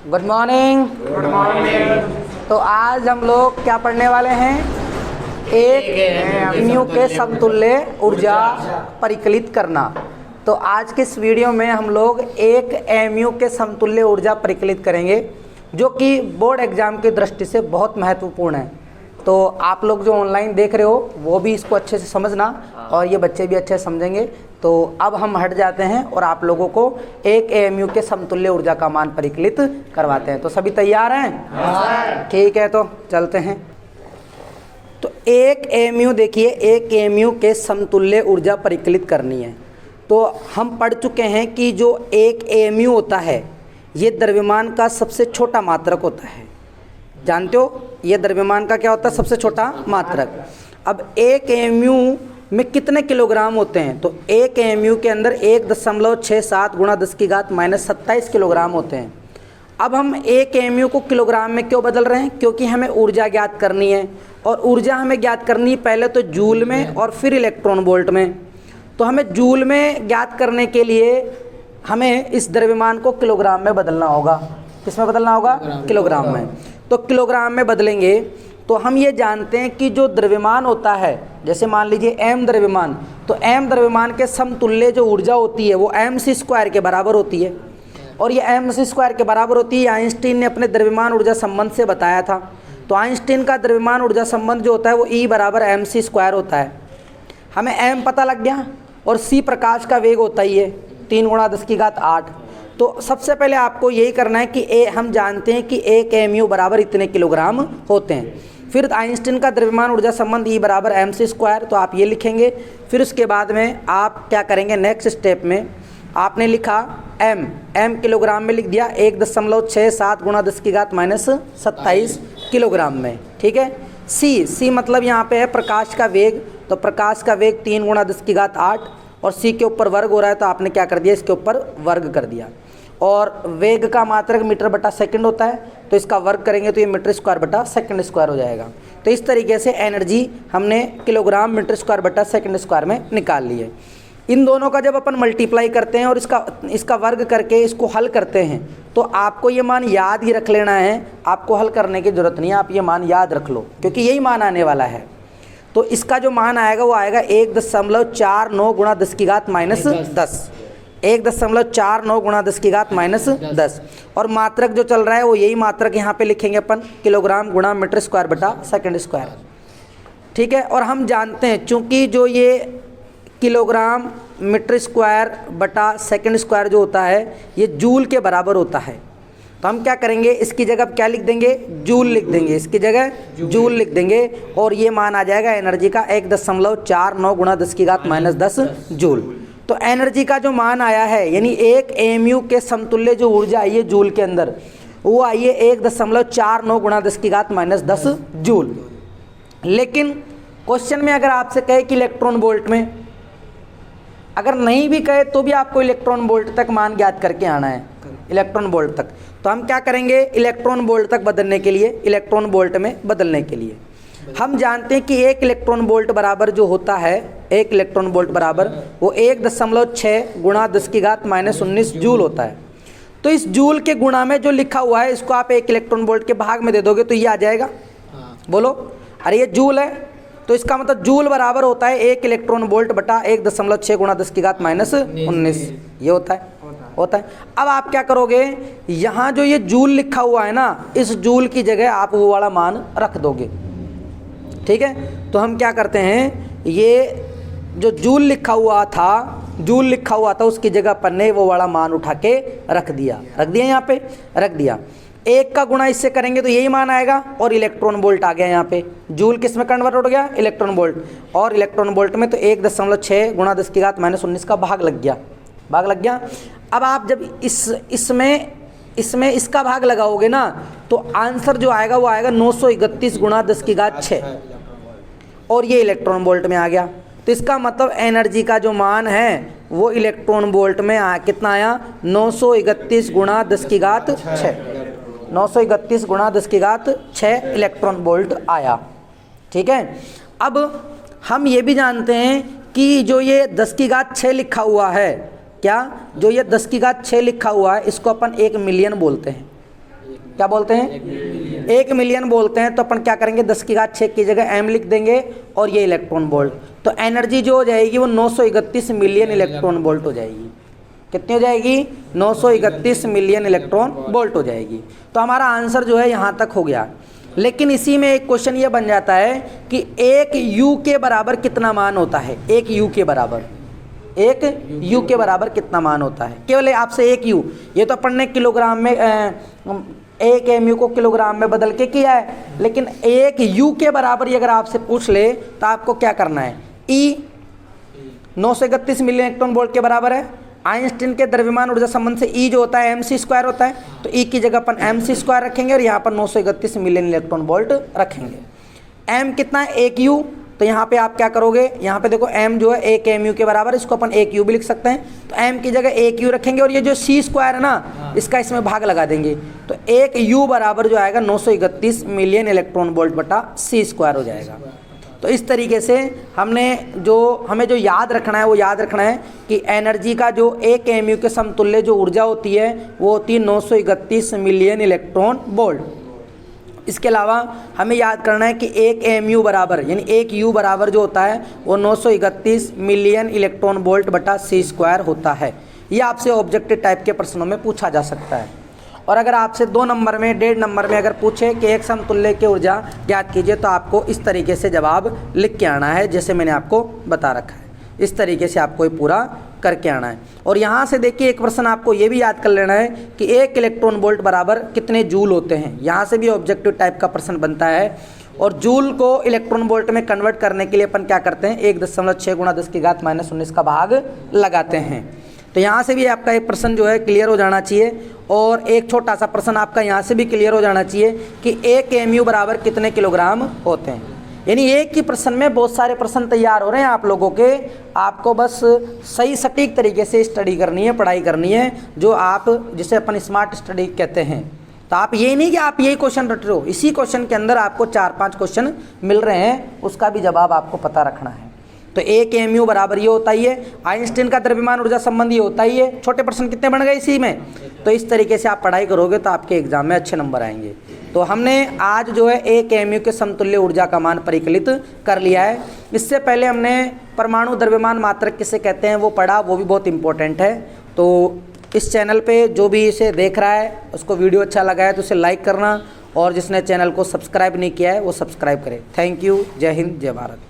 Good morning. Good morning. तो आज हम लोग क्या पढ़ने वाले हैं? एक एमयू के समतुल्य ऊर्जा परिकलित करना। तो आज के इस वीडियो में हम लोग एक एमयू के समतुल्य ऊर्जा परिकलित करेंगे, जो कि बोर्ड एग्जाम की दृष्टि से बहुत महत्वपूर्ण है। तो आप लोग जो ऑनलाइन देख रहे हो वो भी इसको अच्छे से समझना और ये बच्चे भी अच्छे से समझेंगे। तो अब हम हट जाते हैं और आप लोगों को एक एएमयू के समतुल्य ऊर्जा का मान परिकलित करवाते हैं। तो सभी तैयार हैं? ठीक है, तो चलते हैं। तो एक एएमयू, देखिए, एक एएमयू के समतुल्य ऊर्जा परिकलित करनी है। तो हम पढ़ चुके हैं कि जो एक एएमयू होता है ये द्रव्यमान का सबसे छोटा मात्रक होता है। जानते हो ये द्रव्यमान का क्या होता है? सबसे छोटा मात्रक। अब एक एएमयू में कितने किलोग्राम होते हैं? तो एक एएमयू के अंदर 1.67 गुणा 10 की घात -27 किलोग्राम होते हैं। अब हम एक एएमयू को किलोग्राम में क्यों बदल रहे हैं? क्योंकि हमें ऊर्जा ज्ञात करनी है, और ऊर्जा हमें ज्ञात करनी है पहले तो जूल में और फिर इलेक्ट्रॉन वोल्ट में। तो हमें जूल में ज्ञात करने के लिए हमें इस द्रव्यमान को किलोग्राम में बदलना होगा। किस में बदलना होगा? किलोग्राम में। तो किलोग्राम में बदलेंगे तो हम ये जानते हैं कि जो द्रव्यमान होता है, जैसे मान लीजिए m द्रव्यमान, तो m द्रव्यमान के समतुल्य जो ऊर्जा होती है वो mc² के बराबर होती है। और ये mc² के बराबर होती है, आइंस्टीन ने अपने द्रव्यमान ऊर्जा संबंध से बताया था। तो आइंस्टीन का द्रव्यमान ऊर्जा संबंध जो होता है वो E बराबर mc² होता है। हमें m पता लग गया, और c प्रकाश का वेग होता ही है 3 गुणा 10 की घात 8। तो सबसे पहले आपको यही करना है कि हम जानते हैं कि एक एएमयू बराबर इतने किलोग्राम होते हैं। फिर आइंस्टीन का द्रव्यमान ऊर्जा संबंध E बराबर mc², तो आप ये लिखेंगे। फिर उसके बाद में आप क्या करेंगे? नेक्स्ट स्टेप में आपने लिखा m किलोग्राम में लिख दिया, 1.67 गुणा 10 की घात -27 किलोग्राम में। ठीक है। c मतलब यहाँ पे है प्रकाश का वेग, तो प्रकाश का वेग 3 गुणा 10 की घात 8, और c के ऊपर वर्ग हो रहा है तो आपने क्या कर दिया? इसके ऊपर वर्ग कर दिया। और वेग का मात्रक मीटर बटा सेकंड होता है, तो इसका वर्ग करेंगे तो ये मीटर² बटा सेकंड² हो जाएगा। तो इस तरीके से एनर्जी हमने किलोग्राम मीटर² बटा सेकंड² में निकाल ली है। इन दोनों का जब अपन मल्टीप्लाई करते हैं और इसका वर्ग करके इसको हल करते हैं, तो आपको ये मान याद ही रख लेना है। आपको हल करने की ज़रूरत नहीं है, आप ये मान याद रख लो, क्योंकि यही मान आने वाला है। तो इसका जो मान आएगा वो आएगा 1.49 गुणा 10 की घात -10। 1.49 गुणा 10 की घात -10। और मात्रक जो चल रहा है वो यही मात्रक यहाँ पे लिखेंगे अपन, किलोग्राम गुणा मीटर² बटा सेकंड²। ठीक है। और हम जानते हैं चूँकि जो ये किलोग्राम मीटर² बटा सेकंड² जो होता है ये जूल के बराबर होता है। तो हम क्या करेंगे? इसकी जगह क्या लिख देंगे? जूल लिख देंगे। इसकी जगह जूल लिख देंगे, और ये मान आ जाएगा एनर्जी का 1.49 गुणा 10 की घात -10 जूल। तो एनर्जी का जो मान आया है, यानी एक एएमयू के समतुल्य जो ऊर्जा आई है जूल के अंदर, वो आई है 1.49 गुणा 10 की घात -10 जूल। लेकिन क्वेश्चन में अगर आपसे कहे कि इलेक्ट्रॉन वोल्ट में, अगर नहीं भी कहे तो भी आपको इलेक्ट्रॉन वोल्ट तक मान ज्ञात करके आना है, इलेक्ट्रॉन वोल्ट तक। तो हम क्या करेंगे? इलेक्ट्रॉन वोल्ट तक बदलने के लिए, इलेक्ट्रॉन वोल्ट में बदलने के लिए हम जानते हैं कि 1 इलेक्ट्रॉन वोल्ट बराबर जो होता है, 1 इलेक्ट्रॉन वोल्ट बराबर वो 1.6 गुणा 10 की घात -19 जूल होता है। तो इस जूल के गुणा में जो लिखा हुआ है इसको आप 1 इलेक्ट्रॉन वोल्ट के भाग में दे दोगे तो ये आ जाएगा। बोलो, अरे ये जूल है, तो इसका मतलब जूल बराबर होता है 1 इलेक्ट्रॉन वोल्ट बटा 1.6 गुणा 10 की घात -19। ये होता है। अब आप क्या करोगे? यहाँ जो ये जूल लिखा हुआ है ना, इस जूल की जगह आप वो वाला मान रख दोगे। ठीक है। तो हम क्या करते हैं, ये जो जूल लिखा हुआ था उसकी जगह अपन ने वो वाला मान उठा के रख दिया। यहाँ पे रख दिया। 1 का गुणा इससे करेंगे तो यही मान आएगा, और इलेक्ट्रॉन वोल्ट आ गया यहाँ पे। जूल किस में कन्वर्ट हो गया? Electron volt. और इलेक्ट्रॉन वोल्ट में तो 1.6 गुणा 10 की घात -19 का भाग लग गया। अब आप जब इसमें इसका भाग लगाओगे ना, तो आंसर जो आएगा वो आएगा 931 गुणा 10 की घात 6, और ये इलेक्ट्रॉन वोल्ट में आ गया। तो इसका मतलब एनर्जी का जो मान है वो इलेक्ट्रॉन वोल्ट में कितना आया? 931 गुणा 10 की घात 6। 931 गुणा 10 की घात 6 इलेक्ट्रॉन वोल्ट आया। ठीक है। अब हम ये भी जानते हैं कि जो ये 10 की घात 6 लिखा हुआ है, क्या जो ये 10 की घात 6 लिखा हुआ है इसको अपन 1 मिलियन बोलते हैं। क्या बोलते हैं, 1 मिलियन बोलते हैं। तो अपन क्या करेंगे, 10⁻6 की जगह m लिख देंगे और ये इलेक्ट्रॉन वोल्ट। तो एनर्जी जो हो जाएगी वो 931 मिलियन इलेक्ट्रॉन वोल्ट हो जाएगी। कितनी हो जाएगी, 931 मिलियन इलेक्ट्रॉन वोल्ट हो जाएगी। तो हमारा आंसर जो है यहाँ तक हो गया। लेकिन इसी में एक क्वेश्चन ये बन जाता है कि 1 U के बराबर कितना मान होता है, 1 U के बराबर, 1 U के बराबर कितना मान होता है। केवल आपसे 1 U, ये तो अपन ने किलोग्राम में 1 mu को किलोग्राम में बदल के किया है, लेकिन 1 U के बराबर ही अगर आपसे पूछ ले तो आपको क्या करना है, E 931 मिलियन इलेक्ट्रॉन वोल्ट के बराबर है। आइंस्टीन के द्रव्यमान ऊर्जा संबंध से E जो होता है mc² होता है, तो E की जगह अपन mc² रखेंगे और यहाँ पर 931 मिलियन इलेक्ट्रॉन वोल्ट रखेंगे। m कितना है, 1 U, तो यहाँ पे आप क्या करोगे, यहाँ पे देखो m जो है 1 mu के बराबर, इसको अपन 1 U भी लिख सकते हैं। तो m की जगह 1 U रखेंगे और ये जो c² है ना, इसका इसमें भाग लगा देंगे। तो 1 U बराबर जो आएगा 931 मिलियन इलेक्ट्रॉन वोल्ट बटा c² हो जाएगा। तो इस तरीके से हमें जो याद रखना है वो याद रखना है कि एनर्जी का जो 1 mu के समतुल्य जो ऊर्जा होती है वो होती है 931 मिलियन इलेक्ट्रॉन वोल्ट। इसके अलावा हमें याद करना है कि 1 mu बराबर यानी 1 U बराबर जो होता है वो 931 मिलियन इलेक्ट्रॉन वोल्ट बटा c² होता है। ये आपसे ऑब्जेक्टिव टाइप के प्रश्नों में पूछा जा सकता है। और अगर आपसे 2 नंबर में 1.5 नंबर में अगर पूछे कि एक समतुल्य की ऊर्जा ज्ञात कीजिए, तो आपको इस तरीके से जवाब लिख के आना है जैसे मैंने आपको बता रखा है। इस तरीके से आपको ये पूरा करके आना है। और यहाँ से देखिए एक प्रश्न आपको ये भी याद कर लेना है कि 1 इलेक्ट्रॉन वोल्ट बराबर कितने जूल होते हैं। यहाँ से भी ऑब्जेक्टिव टाइप का प्रश्न बनता है। और जूल को इलेक्ट्रॉन वोल्ट में कन्वर्ट करने के लिए अपन क्या करते हैं, 1.6 × 10⁻⁻19 का भाग लगाते हैं। तो यहाँ से भी आपका एक प्रश्न जो है क्लियर हो जाना चाहिए। और एक छोटा सा प्रश्न आपका यहाँ से भी क्लियर हो जाना चाहिए कि 1 mu बराबर कितने किलोग्राम होते हैं। यानी एक ही प्रश्न में बहुत सारे प्रश्न तैयार हो रहे हैं आप लोगों के। आपको बस सही सटीक तरीके से स्टडी करनी है, पढ़ाई करनी है, जो आप जिसे अपन स्मार्ट स्टडी कहते हैं। तो आप ये नहीं कि आप यही क्वेश्चन रट रहे हो, इसी क्वेश्चन के अंदर आपको 4-5 क्वेश्चन मिल रहे हैं, उसका भी जवाब आपको पता रखना है। तो 1 mu बराबर ये होता ही है। आइंस्टीन का द्रव्यमान ऊर्जा संबंधी होता ही है। छोटे प्रश्न कितने बन गए इसी में। तो इस तरीके से आप पढ़ाई करोगे तो आपके एग्जाम में अच्छे नंबर आएंगे। तो हमने आज जो है 1 mu के समतुल्य ऊर्जा का मान परिकलित कर लिया है। इससे पहले हमने परमाणु द्रव्यमान मात्रक किसे कहते हैं वो पढ़ा, वो भी बहुत इंपॉर्टेंट है। तो इस चैनल पे जो भी इसे देख रहा है उसको वीडियो अच्छा लगा है तो उसे लाइक करना, और जिसने चैनल को सब्सक्राइब नहीं किया है वो सब्सक्राइब करे। Thank you. जय हिंद, जय भारत।